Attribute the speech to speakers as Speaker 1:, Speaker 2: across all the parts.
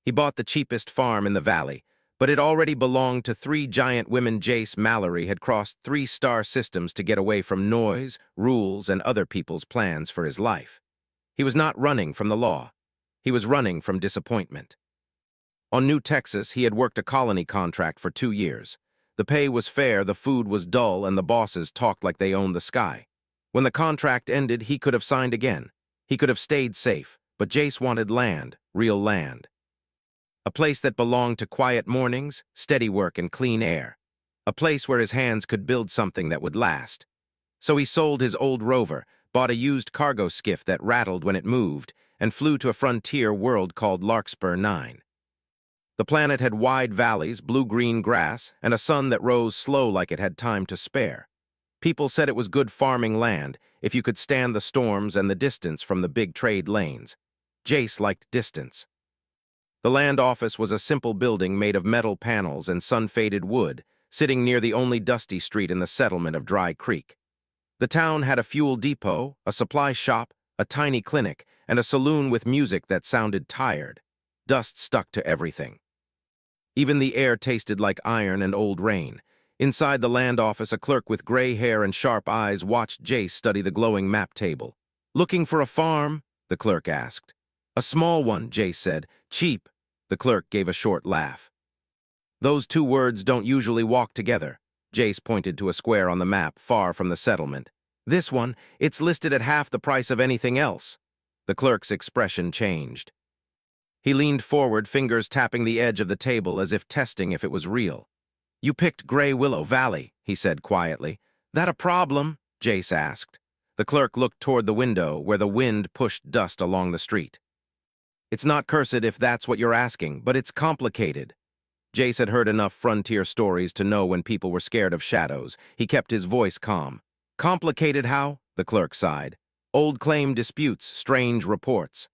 Speaker 1: He bought the cheapest farm in the valley, but it already belonged to three giant women. Jace Mallory had crossed 3-star systems to get away from noise, rules, and other people's plans for his life. He was not running from the law. He was running from disappointment. On New Texas, he had worked a colony contract for 2 years. The pay was fair, the food was dull, and the bosses talked like they owned the sky. When the contract ended, he could have signed again. He could have stayed safe, but Jace wanted land, real land. A place that belonged to quiet mornings, steady work, and clean air. A place where his hands could build something that would last. So he sold his old rover, bought a used cargo skiff that rattled when it moved, and flew to a frontier world called Larkspur 9. The planet had wide valleys, blue-green grass, and a sun that rose slow like it had time to spare. People said it was good farming land if you could stand the storms and the distance from the big trade lanes. Jace liked distance. The land office was a simple building made of metal panels and sun-faded wood, sitting near the only dusty street in the settlement of Dry Creek. The town had a fuel depot, a supply shop, a tiny clinic, and a saloon with music that sounded tired. Dust stuck to everything. Even the air tasted like iron and old rain. Inside the land office, a clerk with gray hair and sharp eyes watched Jace study the glowing map table. "Looking for a farm?" the clerk asked. "A small one," Jace said. "Cheap." The clerk gave a short laugh. "Those two words don't usually walk together." Jace pointed to a square on the map far from the settlement. "This one, it's listed at half the price of anything else." The clerk's expression changed. He leaned forward, fingers tapping the edge of the table as if testing if it was real. "You picked Gray Willow Valley," he said quietly. "That a problem?" Jace asked. The clerk looked toward the window where the wind pushed dust along the street. "It's not cursed if that's what you're asking, but it's complicated." Jace had heard enough frontier stories to know when people were scared of shadows. He kept his voice calm. "Complicated how?" the clerk sighed. "Old claim disputes, strange reports.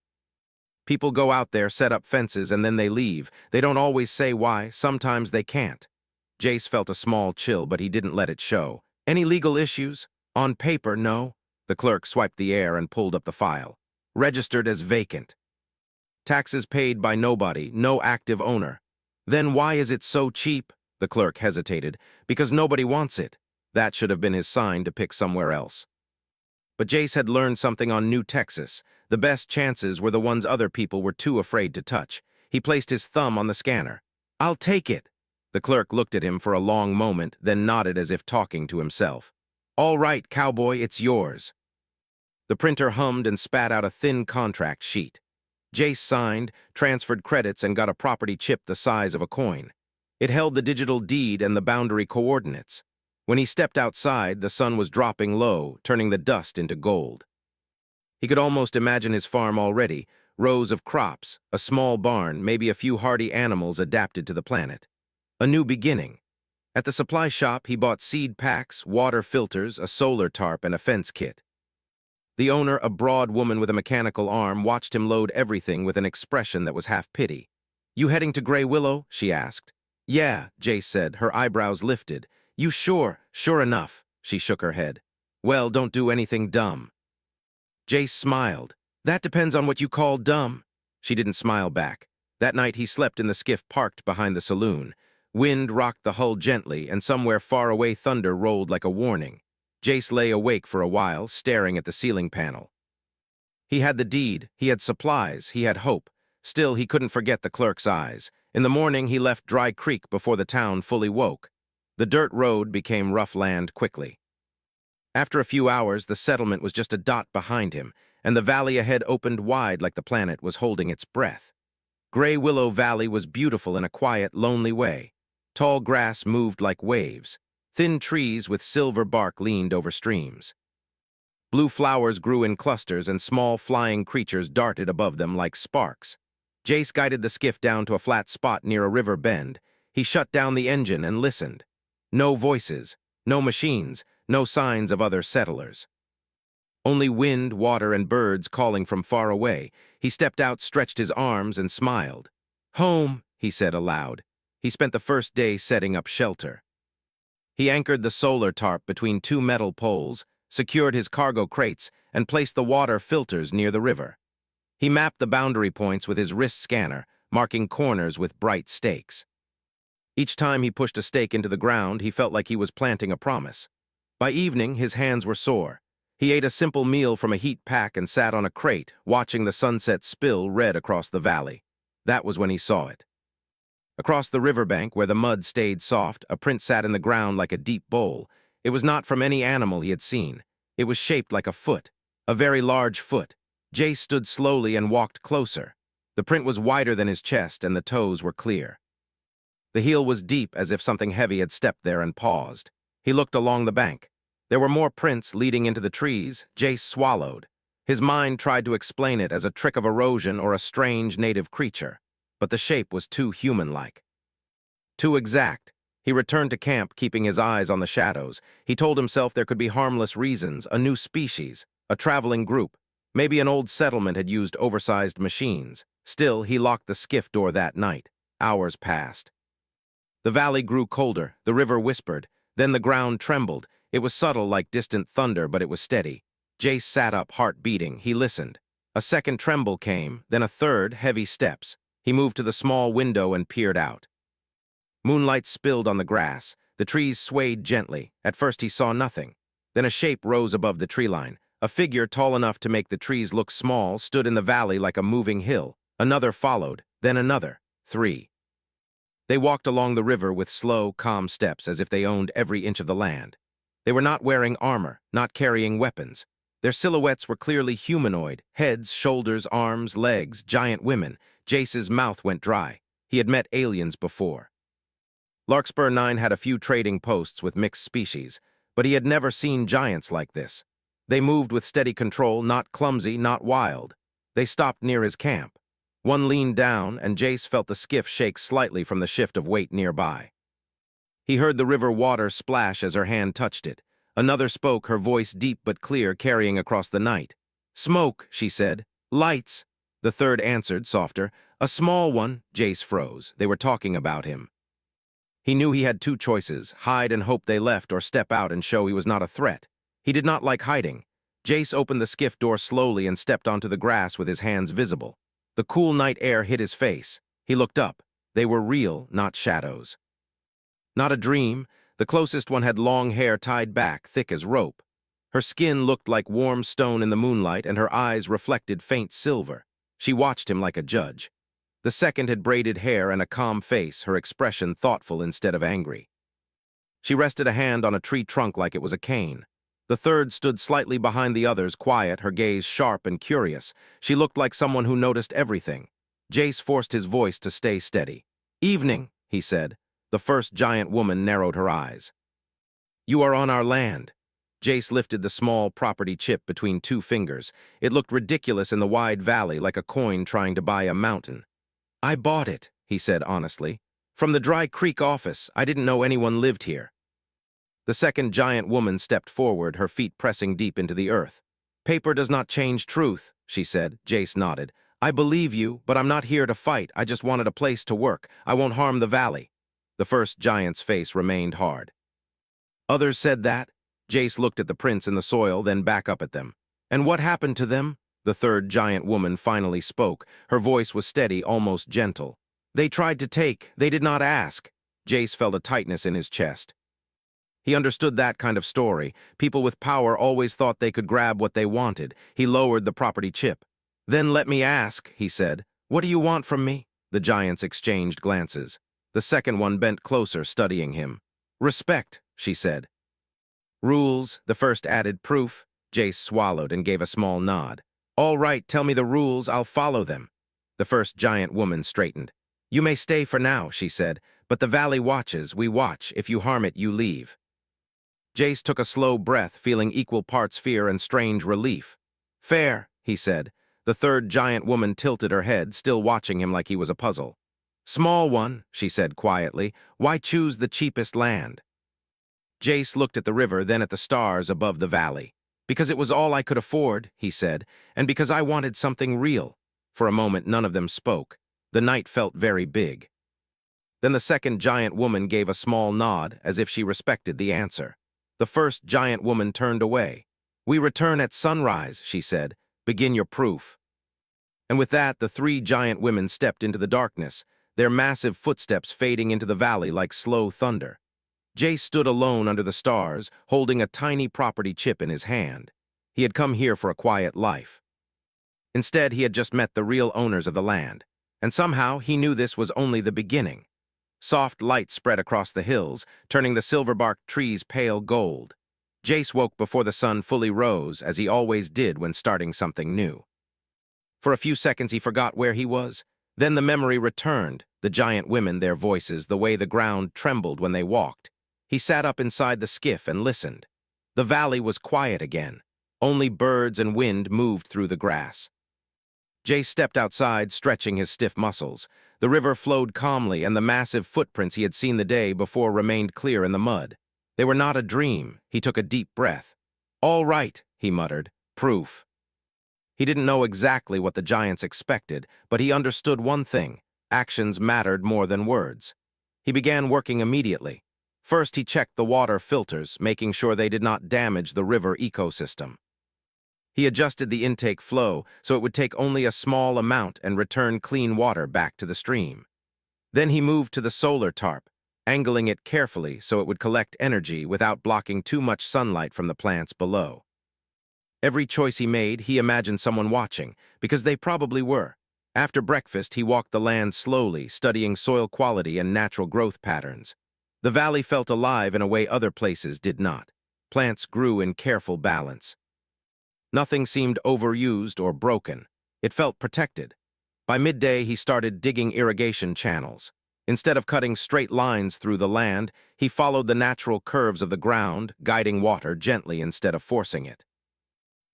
Speaker 1: People go out there, set up fences, and then they leave. They don't always say why, sometimes they can't." Jace felt a small chill, but he didn't let it show. "Any legal issues?" "On paper, no." The clerk swiped the air and pulled up the file. "Registered as vacant. Taxes paid by nobody, no active owner." "Then why is it so cheap?" The clerk hesitated. "Because nobody wants it." That should have been his sign to pick somewhere else. But Jace had learned something on New Texas. The best chances were the ones other people were too afraid to touch. He placed his thumb on the scanner. "I'll take it." The clerk looked at him for a long moment, then nodded as if talking to himself. "All right, Cowboy, it's yours." The printer hummed and spat out a thin contract sheet. Jace signed, transferred credits, and got a property chip the size of a coin. It held the digital deed and the boundary coordinates. When he stepped outside, the sun was dropping low, turning the dust into gold. He could almost imagine his farm already, rows of crops, a small barn, maybe a few hardy animals adapted to the planet. A new beginning. At the supply shop, he bought seed packs, water filters, a solar tarp, and a fence kit. The owner, a broad woman with a mechanical arm, watched him load everything with an expression that was half pity. "You heading to Gray Willow?" she asked. "Yeah," Jace said, her eyebrows lifted. "You sure?" "Sure enough." She shook her head. "Well, don't do anything dumb." Jace smiled. "That depends on what you call dumb." She didn't smile back. That night he slept in the skiff parked behind the saloon. Wind rocked the hull gently, and somewhere far away thunder rolled like a warning. Jace lay awake for a while, staring at the ceiling panel. He had the deed, he had supplies, he had hope. Still, he couldn't forget the clerk's eyes. In the morning, he left Dry Creek before the town fully woke. The dirt road became rough land quickly. After a few hours, the settlement was just a dot behind him, and the valley ahead opened wide like the planet was holding its breath. Gray Willow Valley was beautiful in a quiet, lonely way. Tall grass moved like waves. Thin trees with silver bark leaned over streams. Blue flowers grew in clusters, and small flying creatures darted above them like sparks. Jace guided the skiff down to a flat spot near a river bend. He shut down the engine and listened. No voices, no machines, no signs of other settlers. Only wind, water, and birds calling from far away. He stepped out, stretched his arms, and smiled. "Home," he said aloud. He spent the first day setting up shelter. He anchored the solar tarp between two metal poles, secured his cargo crates, and placed the water filters near the river. He mapped the boundary points with his wrist scanner, marking corners with bright stakes. Each time he pushed a stake into the ground, he felt like he was planting a promise. By evening, his hands were sore. He ate a simple meal from a heat pack and sat on a crate, watching the sunset spill red across the valley. That was when he saw it. Across the riverbank, where the mud stayed soft, a print sat in the ground like a deep bowl. It was not from any animal he had seen. It was shaped like a foot, a very large foot. Jace stood slowly and walked closer. The print was wider than his chest, and the toes were clear. The heel was deep, as if something heavy had stepped there and paused. He looked along the bank. There were more prints leading into the trees. Jace swallowed. His mind tried to explain it as a trick of erosion or a strange native creature, but the shape was too human-like. Too exact. He returned to camp, keeping his eyes on the shadows. He told himself there could be harmless reasons, a new species, a traveling group. Maybe an old settlement had used oversized machines. Still, he locked the skiff door that night. Hours passed. The valley grew colder, the river whispered, then the ground trembled. It was subtle like distant thunder, but it was steady. Jace sat up, heart beating. He listened. A second tremble came, then a third, heavy steps. He moved to the small window and peered out. Moonlight spilled on the grass. The trees swayed gently. At first he saw nothing. Then a shape rose above the tree line. A figure tall enough to make the trees look small stood in the valley like a moving hill. Another followed, then another. 3. They walked along the river with slow, calm steps as if they owned every inch of the land. They were not wearing armor, not carrying weapons. Their silhouettes were clearly humanoid, heads, shoulders, arms, legs, giant women. Jace's mouth went dry. He had met aliens before. Larkspur 9 had a few trading posts with mixed species, but he had never seen giants like this. They moved with steady control, not clumsy, not wild. They stopped near his camp. One leaned down, and Jace felt the skiff shake slightly from the shift of weight nearby. He heard the river water splash as her hand touched it. Another spoke, her voice deep but clear, carrying across the night. "Smoke," she said. "Lights." The third answered, softer. "A small one." Jace froze. They were talking about him. He knew he had two choices, hide and hope they left, or step out and show he was not a threat. He did not like hiding. Jace opened the skiff door slowly and stepped onto the grass with his hands visible. The cool night air hit his face. He looked up. They were real, not shadows. Not a dream. The closest one had long hair tied back, thick as rope. Her skin looked like warm stone in the moonlight, and her eyes reflected faint silver. She watched him like a judge. The second had braided hair and a calm face, her expression thoughtful instead of angry. She rested a hand on a tree trunk like it was a cane. The third stood slightly behind the others, quiet, her gaze sharp and curious. She looked like someone who noticed everything. Jace forced his voice to stay steady. "Evening," he said. The first giant woman narrowed her eyes. "You are on our land." Jace lifted the small property chip between two fingers. It looked ridiculous in the wide valley, like a coin trying to buy a mountain. "I bought it," he said honestly. "From the Dry Creek office. I didn't know anyone lived here." The second giant woman stepped forward, her feet pressing deep into the earth. "Paper does not change truth," she said. Jace nodded. "I believe you, but I'm not here to fight. I just wanted a place to work. I won't harm the valley." The first giant's face remained hard. "Others said that." Jace looked at the prints in the soil, then back up at them. "And what happened to them?" The third giant woman finally spoke. Her voice was steady, almost gentle. "They tried to take. They did not ask." Jace felt a tightness in his chest. He understood that kind of story. People with power always thought they could grab what they wanted. He lowered the property chip. "Then let me ask," he said. "What do you want from me?" The giants exchanged glances. The second one bent closer, studying him. "Respect," she said. "Rules," the first added. "Proof." Jace swallowed and gave a small nod. "All right, tell me the rules, I'll follow them." The first giant woman straightened. "You may stay for now," she said, "but the valley watches, we watch. If you harm it, you leave." Jace took a slow breath, feeling equal parts fear and strange relief. "Fair," he said. The third giant woman tilted her head, still watching him like he was a puzzle. "Small one," she said quietly. "Why choose the cheapest land?" Jace looked at the river, then at the stars above the valley. "Because it was all I could afford," he said, "and because I wanted something real." For a moment, none of them spoke. The night felt very big. Then the second giant woman gave a small nod, as if she respected the answer. The first giant woman turned away. "We return at sunrise," she said. "Begin your proof." And with that, the three giant women stepped into the darkness, their massive footsteps fading into the valley like slow thunder. Jace stood alone under the stars, holding a tiny property chip in his hand. He had come here for a quiet life. Instead, he had just met the real owners of the land, and somehow he knew this was only the beginning. Soft light spread across the hills, turning the silver-barked trees pale gold. Jace woke before the sun fully rose, as he always did when starting something new. For a few seconds he forgot where he was. Then the memory returned, the giant women, their voices, the way the ground trembled when they walked. He sat up inside the skiff and listened. The valley was quiet again. Only birds and wind moved through the grass. Jace stepped outside, stretching his stiff muscles. The river flowed calmly, and the massive footprints he had seen the day before remained clear in the mud. They were not a dream. He took a deep breath. "All right," he muttered. "Proof." He didn't know exactly what the giants expected, but he understood one thing: actions mattered more than words. He began working immediately. First, he checked the water filters, making sure they did not damage the river ecosystem. He adjusted the intake flow so it would take only a small amount and return clean water back to the stream. Then he moved to the solar tarp, angling it carefully so it would collect energy without blocking too much sunlight from the plants below. Every choice he made, he imagined someone watching, because they probably were. After breakfast, he walked the land slowly, studying soil quality and natural growth patterns. The valley felt alive in a way other places did not. Plants grew in careful balance. Nothing seemed overused or broken. It felt protected. By midday, he started digging irrigation channels. Instead of cutting straight lines through the land, he followed the natural curves of the ground, guiding water gently instead of forcing it.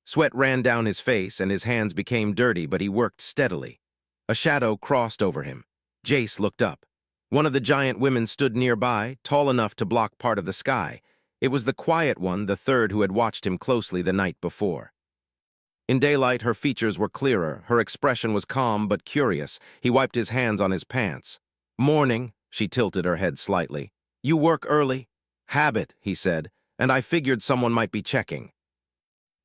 Speaker 1: Sweat ran down his face and his hands became dirty, but he worked steadily. A shadow crossed over him. Jace looked up. One of the giant women stood nearby, tall enough to block part of the sky. It was the quiet one, the third, who had watched him closely the night before. In daylight, her features were clearer. Her expression was calm but curious. He wiped his hands on his pants. "Morning," she tilted her head slightly. "You work early?" "Habit," he said, "and I figured someone might be checking."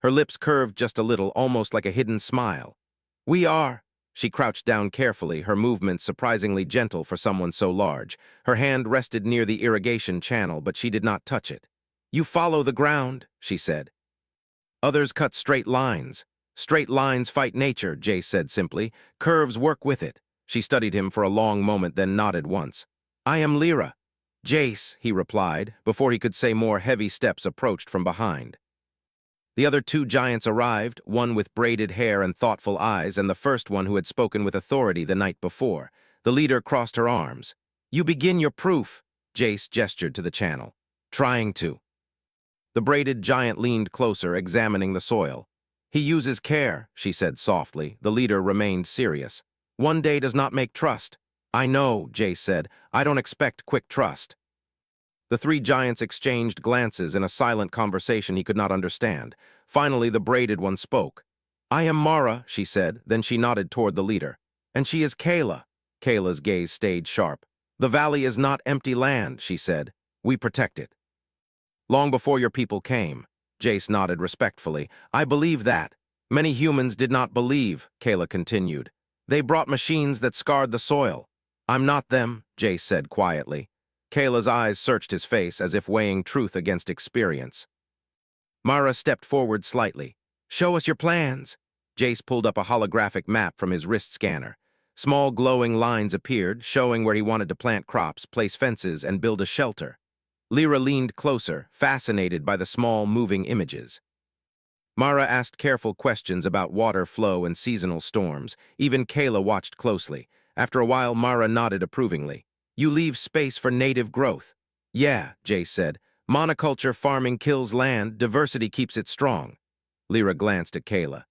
Speaker 1: Her lips curved just a little, almost like a hidden smile. "We are." She crouched down carefully, her movements surprisingly gentle for someone so large. Her hand rested near the irrigation channel, but she did not touch it. "You follow the ground," she said. "Others cut straight lines." "Straight lines fight nature," Jace said simply. "Curves work with it." She studied him for a long moment, then nodded once. "I am Lyra." "Jace," he replied. Before he could say more, heavy steps approached from behind. The other two giants arrived, one with braided hair and thoughtful eyes, and the first one who had spoken with authority the night before. The leader crossed her arms. "You begin your proof," Jace gestured to the channel. "Trying to." The braided giant leaned closer, examining the soil. "He uses care," she said softly. The leader remained serious. "One day does not make trust." "I know," Jace said. "I don't expect quick trust." The three giants exchanged glances in a silent conversation he could not understand. Finally, the braided one spoke. "I am Mara," she said, then she nodded toward the leader. "And she is Kayla." Kayla's gaze stayed sharp. "The valley is not empty land," she said. "We protect it." "Long before your people came." Jace nodded respectfully. "I believe that." "Many humans did not believe," Kayla continued. "They brought machines that scarred the soil." "I'm not them," Jace said quietly. Kayla's eyes searched his face as if weighing truth against experience. Mara stepped forward slightly. "Show us your plans." Jace pulled up a holographic map from his wrist scanner. Small glowing lines appeared, showing where he wanted to plant crops, place fences, and build a shelter. Lyra leaned closer, fascinated by the small, moving images. Mara asked careful questions about water flow and seasonal storms. Even Kayla watched closely. After a while, Mara nodded approvingly. "You leave space for native growth." "Yeah," Jace said. "Monoculture farming kills land, diversity keeps it strong." Lyra glanced at Kayla.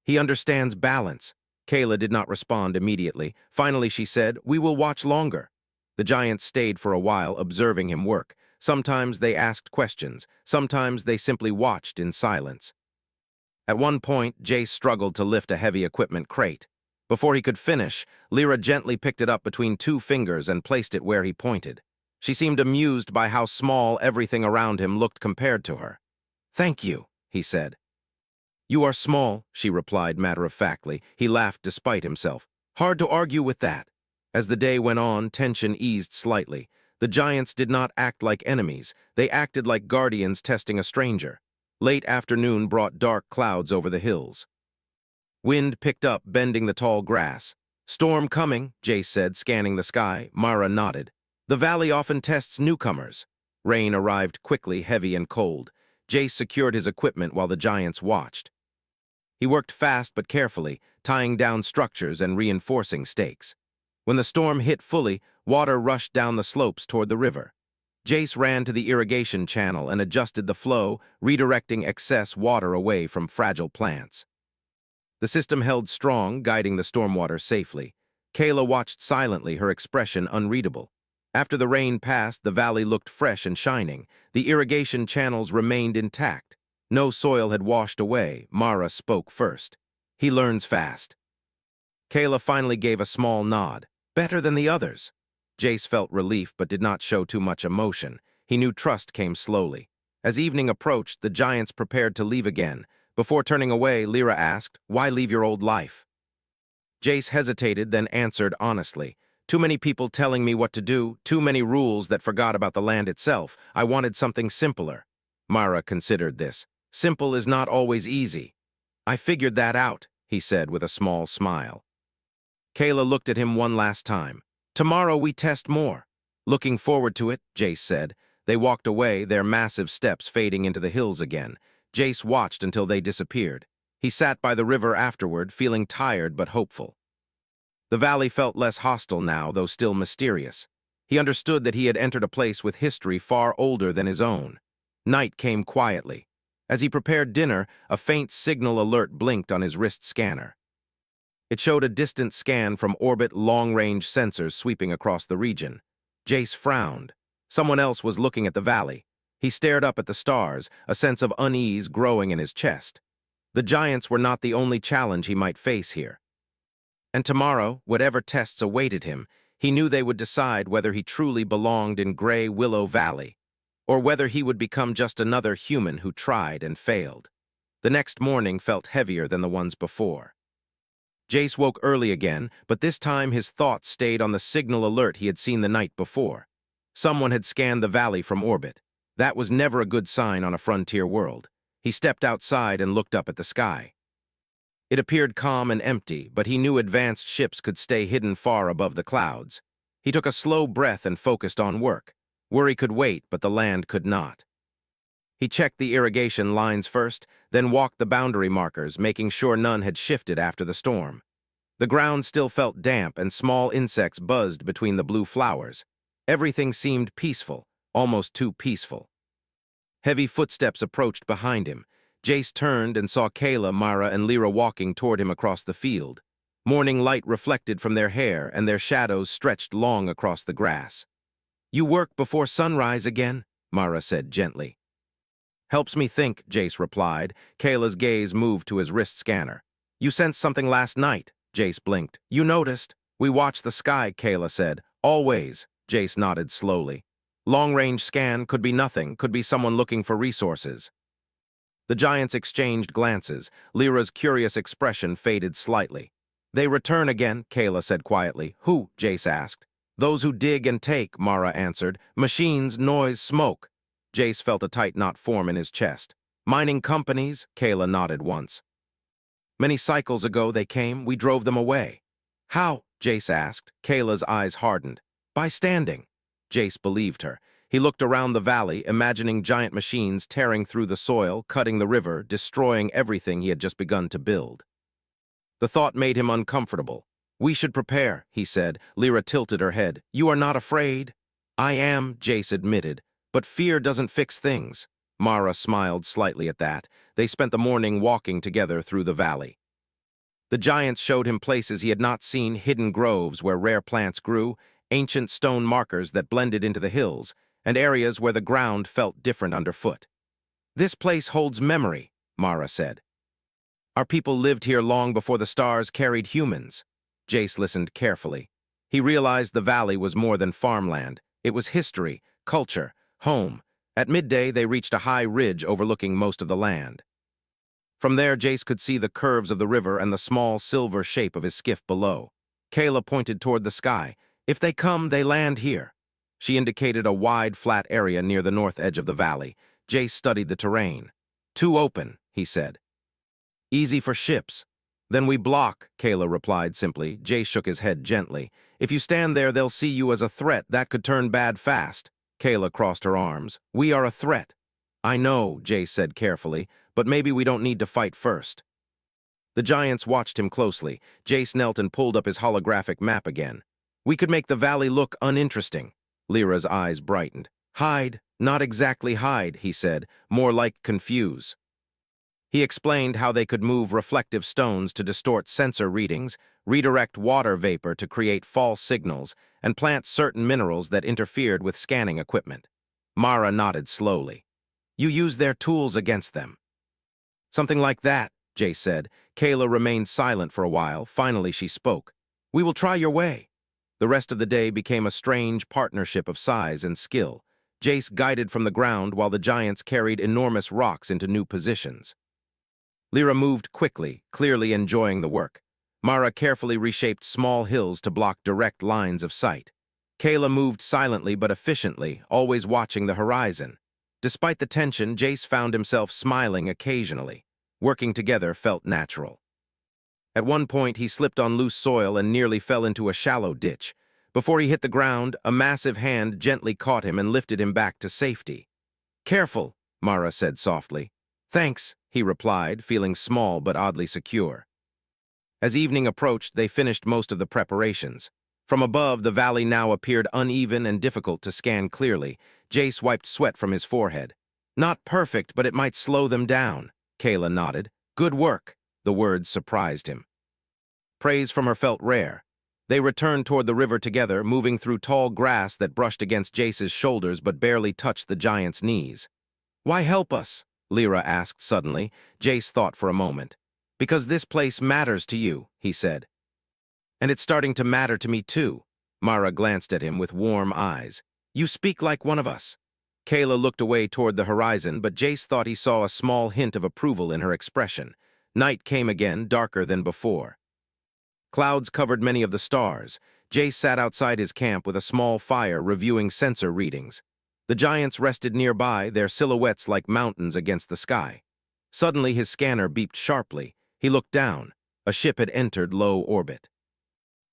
Speaker 1: "He understands balance." Kayla did not respond immediately. Finally, she said, "We will watch longer." The giants stayed for a while, observing him work. Sometimes they asked questions. Sometimes they simply watched in silence. At one point, Jace struggled to lift a heavy equipment crate. Before he could finish, Lyra gently picked it up between two fingers and placed it where he pointed. She seemed amused by how small everything around him looked compared to her. "Thank you," he said. "You are small," she replied matter-of-factly. He laughed despite himself. Hard to argue with that. As the day went on, tension eased slightly. The giants did not act like enemies. They acted like guardians testing a stranger. Late afternoon brought dark clouds over the hills. Wind picked up, bending the tall grass. "Storm coming," Jace said, scanning the sky. Mara nodded. "The valley often tests newcomers." Rain arrived quickly, heavy and cold. Jace secured his equipment while the giants watched. He worked fast but carefully, tying down structures and reinforcing stakes. When the storm hit fully, water rushed down the slopes toward the river. Jace ran to the irrigation channel and adjusted the flow, redirecting excess water away from fragile plants. The system held strong, guiding the stormwater safely. Kayla watched silently, her expression unreadable. After the rain passed, the valley looked fresh and shining. The irrigation channels remained intact. No soil had washed away. Mara spoke first. "He learns fast." Kayla finally gave a small nod. "Better than the others." Jace felt relief but did not show too much emotion. He knew trust came slowly. As evening approached, the giants prepared to leave again. Before turning away, Lyra asked, "Why leave your old life?" Jace hesitated, then answered honestly. "Too many people telling me what to do, too many rules that forgot about the land itself. I wanted something simpler." Mara considered this. "Simple is not always easy." "I figured that out," he said with a small smile. Kayla looked at him one last time. "Tomorrow we test more." "Looking forward to it," Jace said. They walked away, their massive steps fading into the hills again. Jace watched until they disappeared. He sat by the river afterward, feeling tired but hopeful. The valley felt less hostile now, though still mysterious. He understood that he had entered a place with history far older than his own. Night came quietly. As he prepared dinner, a faint signal alert blinked on his wrist scanner. It showed a distant scan from orbit long-range sensors sweeping across the region. Jace frowned. Someone else was looking at the valley. He stared up at the stars, a sense of unease growing in his chest. The giants were not the only challenge he might face here. And tomorrow, whatever tests awaited him, he knew they would decide whether he truly belonged in Gray Willow Valley, or whether he would become just another human who tried and failed. The next morning felt heavier than the ones before. Jace woke early again, but this time his thoughts stayed on the signal alert he had seen the night before. Someone had scanned the valley from orbit. That was never a good sign on a frontier world. He stepped outside and looked up at the sky. It appeared calm and empty, but he knew advanced ships could stay hidden far above the clouds. He took a slow breath and focused on work. Worry could wait, but the land could not. He checked the irrigation lines first, then walked the boundary markers, making sure none had shifted after the storm. The ground still felt damp, and small insects buzzed between the blue flowers. Everything seemed peaceful, almost too peaceful. Heavy footsteps approached behind him. Jace turned and saw Kayla, Mara, and Lyra walking toward him across the field. Morning light reflected from their hair, and their shadows stretched long across the grass. "You work before sunrise again?" Mara said gently. "Helps me think," Jace replied. Kayla's gaze moved to his wrist scanner. "You sensed something last night," Jace blinked. "You noticed?" "We watch the sky," Kayla said. "Always," Jace nodded slowly. "Long-range scan could be nothing, could be someone looking for resources." The giants exchanged glances. Lyra's curious expression faded slightly. "They return again," Kayla said quietly. "Who?" Jace asked. "Those who dig and take," Mara answered. "Machines, noise, smoke." Jace felt a tight knot form in his chest. "Mining companies," Kayla nodded once. "Many cycles ago they came, we drove them away." "How?" Jace asked. Kayla's eyes hardened. "By standing." Jace believed her. He looked around the valley, imagining giant machines tearing through the soil, cutting the river, destroying everything he had just begun to build. The thought made him uncomfortable. "We should prepare," he said. Lyra tilted her head. "You are not afraid?" "I am," Jace admitted. "But fear doesn't fix things." Mara smiled slightly at that. They spent the morning walking together through the valley. The giants showed him places he had not seen, hidden groves where rare plants grew, ancient stone markers that blended into the hills, and areas where the ground felt different underfoot. "This place holds memory," Mara said. "Our people lived here long before the stars carried humans." Jace listened carefully. He realized the valley was more than farmland. It was history, culture, home. At midday, they reached a high ridge overlooking most of the land. From there, Jace could see the curves of the river and the small silver shape of his skiff below. Kayla pointed toward the sky. If they come, they land here. She indicated a wide, flat area near the north edge of the valley. Jace studied the terrain. Too open, he said. Easy for ships. Then we block, Kayla replied simply. Jace shook his head gently. If you stand there, they'll see you as a threat. That could turn bad fast. Kayla crossed her arms. We are a threat. I know, Jace said carefully, but maybe we don't need to fight first. The giants watched him closely. Jace knelt and pulled up his holographic map again. We could make the valley look uninteresting. Lyra's eyes brightened. Hide, not exactly hide, he said, more like confuse. He explained how they could move reflective stones to distort sensor readings, redirect water vapor to create false signals, and plant certain minerals that interfered with scanning equipment. Mara nodded slowly. You use their tools against them. Something like that, Jace said. Kayla remained silent for a while. Finally, she spoke. We will try your way. The rest of the day became a strange partnership of size and skill. Jace guided from the ground while the giants carried enormous rocks into new positions. Lyra moved quickly, clearly enjoying the work. Mara carefully reshaped small hills to block direct lines of sight. Kayla moved silently but efficiently, always watching the horizon. Despite the tension, Jace found himself smiling occasionally. Working together felt natural. At one point, he slipped on loose soil and nearly fell into a shallow ditch. Before he hit the ground, a massive hand gently caught him and lifted him back to safety. Careful, Mara said softly. Thanks, he replied, feeling small but oddly secure. As evening approached, they finished most of the preparations. From above, the valley now appeared uneven and difficult to scan clearly. Jace wiped sweat from his forehead. Not perfect, but it might slow them down. Kayla nodded. Good work. The words surprised him. Praise from her felt rare. They returned toward the river together, moving through tall grass that brushed against Jace's shoulders but barely touched the giant's knees. Why help us? Lyra asked suddenly. Jace thought for a moment. Because this place matters to you, he said. And it's starting to matter to me too. Mara glanced at him with warm eyes. You speak like one of us. Kayla looked away toward the horizon, but Jace thought he saw a small hint of approval in her expression. Night came again, darker than before. Clouds covered many of the stars. Jace sat outside his camp with a small fire, reviewing sensor readings. The giants rested nearby, their silhouettes like mountains against the sky. Suddenly, his scanner beeped sharply. He looked down. A ship had entered low orbit.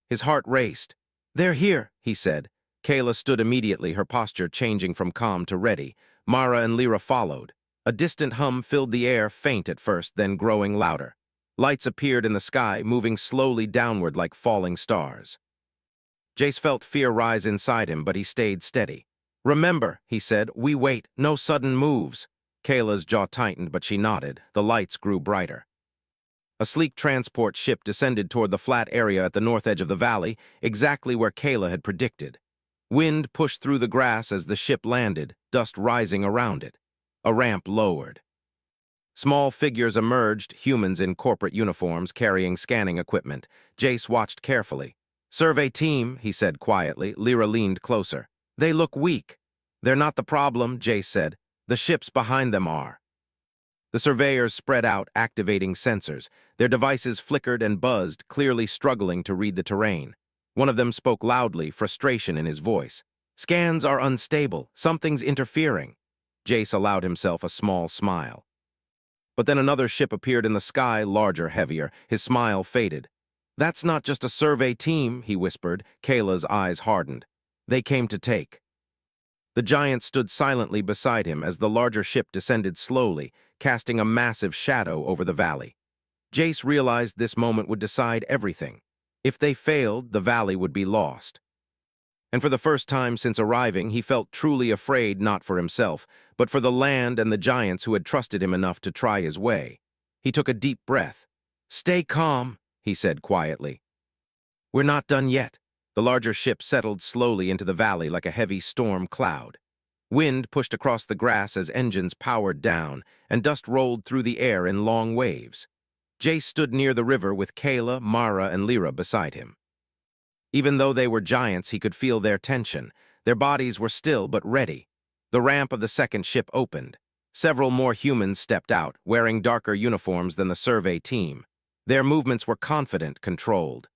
Speaker 1: His heart raced. They're here, he said. Kayla stood immediately, her posture changing from calm to ready. Mara and Lyra followed. A distant hum filled the air, faint at first, then growing louder. Lights appeared in the sky, moving slowly downward like falling stars. Jace felt fear rise inside him, but he stayed steady. Remember, he said, we wait, no sudden moves. Kayla's jaw tightened, but she nodded. The lights grew brighter. A sleek transport ship descended toward the flat area at the north edge of the valley, exactly where Kayla had predicted. Wind pushed through the grass as the ship landed, dust rising around it. A ramp lowered. Small figures emerged, humans in corporate uniforms carrying scanning equipment. Jace watched carefully. Survey team, he said quietly. Lyra leaned closer. They look weak. They're not the problem, Jace said. The ships behind them are. The surveyors spread out, activating sensors. Their devices flickered and buzzed, clearly struggling to read the terrain. One of them spoke loudly, frustration in his voice. Scans are unstable. Something's interfering. Jace allowed himself a small smile. But then another ship appeared in the sky, larger, heavier. His smile faded. That's not just a survey team, he whispered. Kayla's eyes hardened. They came to take. The giant stood silently beside him as the larger ship descended slowly, casting a massive shadow over the valley. Jace realized this moment would decide everything. If they failed, the valley would be lost. And for the first time since arriving, he felt truly afraid not for himself, but for the land and the giants who had trusted him enough to try his way. He took a deep breath. Stay calm, he said quietly. We're not done yet. The larger ship settled slowly into the valley like a heavy storm cloud. Wind pushed across the grass as engines powered down, and dust rolled through the air in long waves. Jace stood near the river with Kayla, Mara, and Lyra beside him. Even though they were giants, he could feel their tension. Their bodies were still but ready. The ramp of the second ship opened. Several more humans stepped out, wearing darker uniforms than the survey team. Their movements were confident, controlled.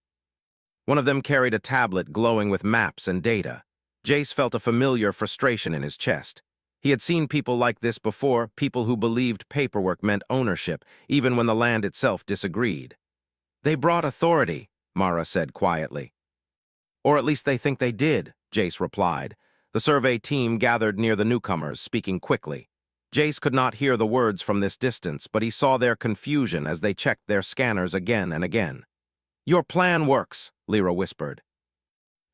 Speaker 1: One of them carried a tablet glowing with maps and data. Jace felt a familiar frustration in his chest. He had seen people like this before, people who believed paperwork meant ownership, even when the land itself disagreed. "They brought authority," Mara said quietly. "Or at least they think they did," Jace replied. The survey team gathered near the newcomers, speaking quickly. Jace could not hear the words from this distance, but he saw their confusion as they checked their scanners again and again. "Your plan works," Lyra whispered.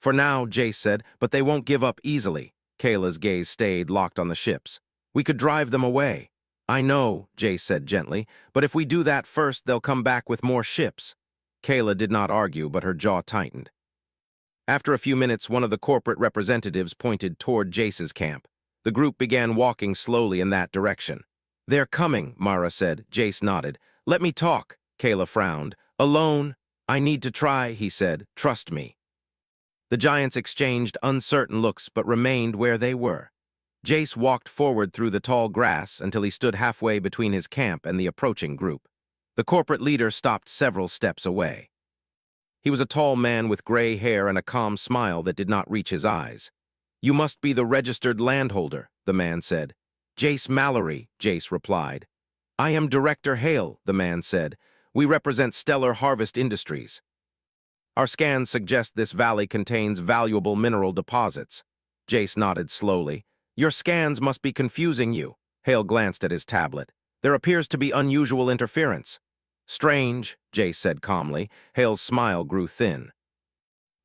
Speaker 1: "For now," Jace said, "but they won't give up easily." Kayla's gaze stayed locked on the ships. "We could drive them away." "I know," Jace said gently, "but if we do that first, they'll come back with more ships." Kayla did not argue, but her jaw tightened. After a few minutes, one of the corporate representatives pointed toward Jace's camp. The group began walking slowly in that direction. "They're coming," Mara said. Jace nodded. "Let me talk." Kayla frowned. "Alone? I need to try," he said. "Trust me." The giants exchanged uncertain looks but remained where they were. Jace walked forward through the tall grass until he stood halfway between his camp and the approaching group. The corporate leader stopped several steps away. He was a tall man with gray hair and a calm smile that did not reach his eyes. "You must be the registered landholder," the man said. "Jace Mallory," Jace replied. "I am Director Hale," the man said. "We represent Stellar Harvest Industries. Our scans suggest this valley contains valuable mineral deposits." Jace nodded slowly. "Your scans must be confusing you." Hale glanced at his tablet. "There appears to be unusual interference." "Strange," Jace said calmly. Hale's smile grew thin.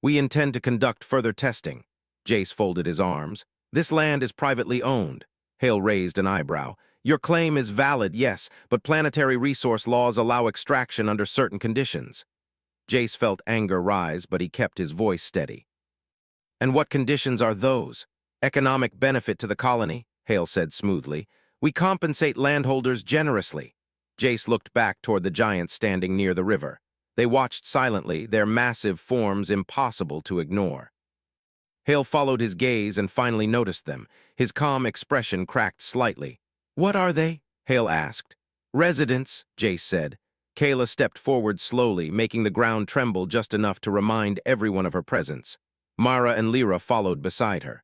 Speaker 1: "We intend to conduct further testing." Jace folded his arms. "This land is privately owned." Hale raised an eyebrow. "Your claim is valid, yes, but planetary resource laws allow extraction under certain conditions." Jace felt anger rise, but he kept his voice steady. "And what conditions are those?" "Economic benefit to the colony," Hale said smoothly. "We compensate landholders generously." Jace looked back toward the giants standing near the river. They watched silently, their massive forms impossible to ignore. Hale followed his gaze and finally noticed them. His calm expression cracked slightly. "What are they?" Hale asked. "Residents," Jace said. Kayla stepped forward slowly, making the ground tremble just enough to remind everyone of her presence. Mara and Lyra followed beside her.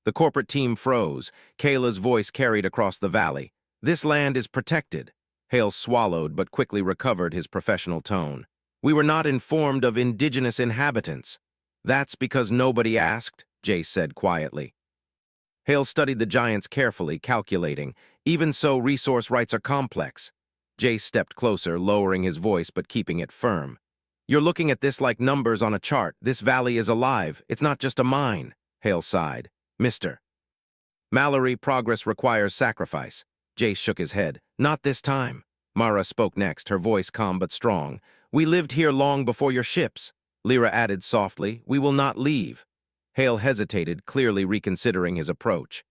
Speaker 1: The corporate team froze. Kayla's voice carried across the valley. "This land is protected." Hale swallowed but quickly recovered his professional tone. "We were not informed of indigenous inhabitants." "That's because nobody asked," Jace said quietly. Hale studied the giants carefully, calculating. "Even so, resource rights are complex." Jace stepped closer, lowering his voice but keeping it firm. "You're looking at this like numbers on a chart. This valley is alive. It's not just a mine." Hale sighed. "Mr. Mallory, progress requires sacrifice." Jace shook his head. "Not this time." Mara spoke next, her voice calm but strong. "We lived here long before your ships." Lyra added softly, "We will not leave." Hale hesitated, clearly reconsidering his approach.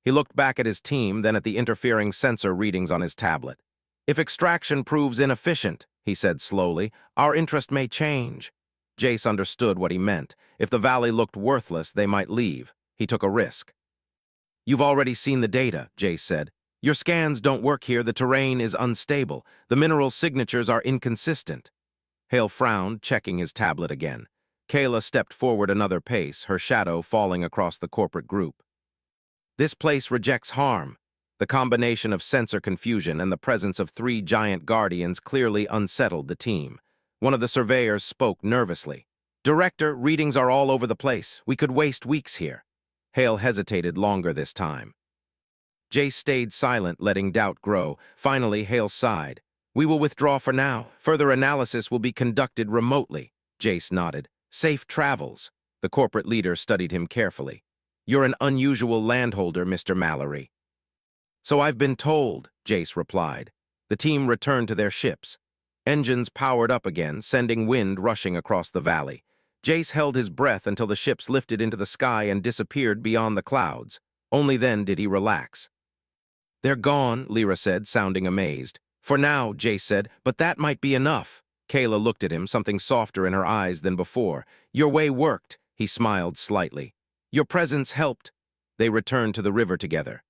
Speaker 1: He looked back at his team, then at the interfering sensor readings on his tablet. "If extraction proves inefficient," he said slowly, "our interest may change." Jace understood what he meant. If the valley looked worthless, they might leave. He took a risk. "You've already seen the data," Jace said. "Your scans don't work here. The terrain is unstable. The mineral signatures are inconsistent." Hale frowned, checking his tablet again. Kayla stepped forward another pace, her shadow falling across the corporate group. "This place rejects harm." The combination of sensor confusion and the presence of 3 giant guardians clearly unsettled the team. One of the surveyors spoke nervously. "Director, readings are all over the place. We could waste weeks here." Hale hesitated longer this time. Jace stayed silent, letting doubt grow. Finally, Hale sighed. "We will withdraw for now. Further analysis will be conducted remotely." Jace nodded. "Safe travels." The corporate leader studied him carefully. "You're an unusual landholder, Mr. Mallory." "So I've been told," Jace replied. The team returned to their ships. Engines powered up again, sending wind rushing across the valley. Jace held his breath until the ships lifted into the sky and disappeared beyond the clouds. Only then did he relax. "They're gone," Lyra said, sounding amazed. "For now," Jace said, "but that might be enough." Kayla looked at him, something softer in her eyes than before. "Your way worked," he smiled slightly. "Your presence helped." They returned to the river together.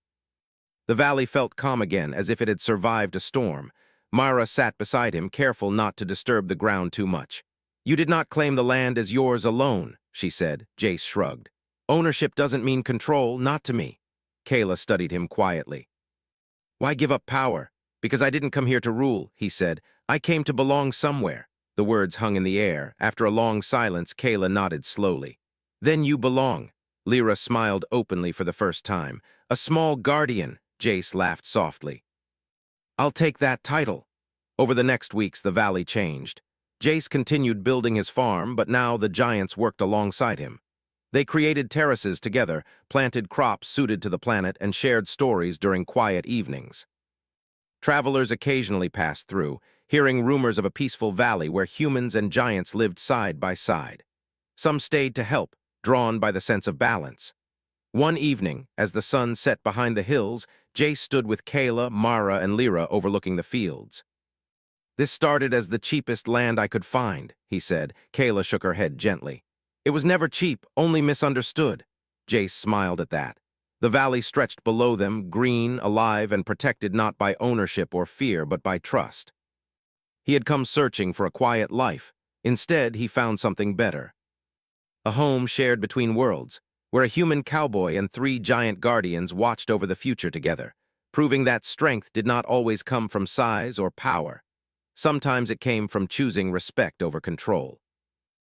Speaker 1: The valley felt calm again, as if it had survived a storm. Mara sat beside him, careful not to disturb the ground too much. "You did not claim the land as yours alone," she said. Jace shrugged. "Ownership doesn't mean control, not to me." Kayla studied him quietly. "Why give up power? Because I didn't come here to rule," he said. "I came to belong somewhere." The words hung in the air. After a long silence, Kayla nodded slowly. "Then you belong." Lyra smiled openly for the first time. "A small guardian," Jace laughed softly. "I'll take that title." Over the next weeks, the valley changed. Jace continued building his farm, but now the giants worked alongside him. They created terraces together, planted crops suited to the planet, and shared stories during quiet evenings. Travelers occasionally passed through, hearing rumors of a peaceful valley where humans and giants lived side by side. Some stayed to help, drawn by the sense of balance. One evening, as the sun set behind the hills, Jace stood with Kayla, Mara, and Lyra overlooking the fields. "This started as the cheapest land I could find," he said. Kayla shook her head gently. "It was never cheap, only misunderstood." Jace smiled at that. The valley stretched below them, green, alive, and protected not by ownership or fear, but by trust. He had come searching for a quiet life. Instead, he found something better. A home shared between worlds, where a human cowboy and 3 giant guardians watched over the future together, proving that strength did not always come from size or power. Sometimes it came from choosing respect over control.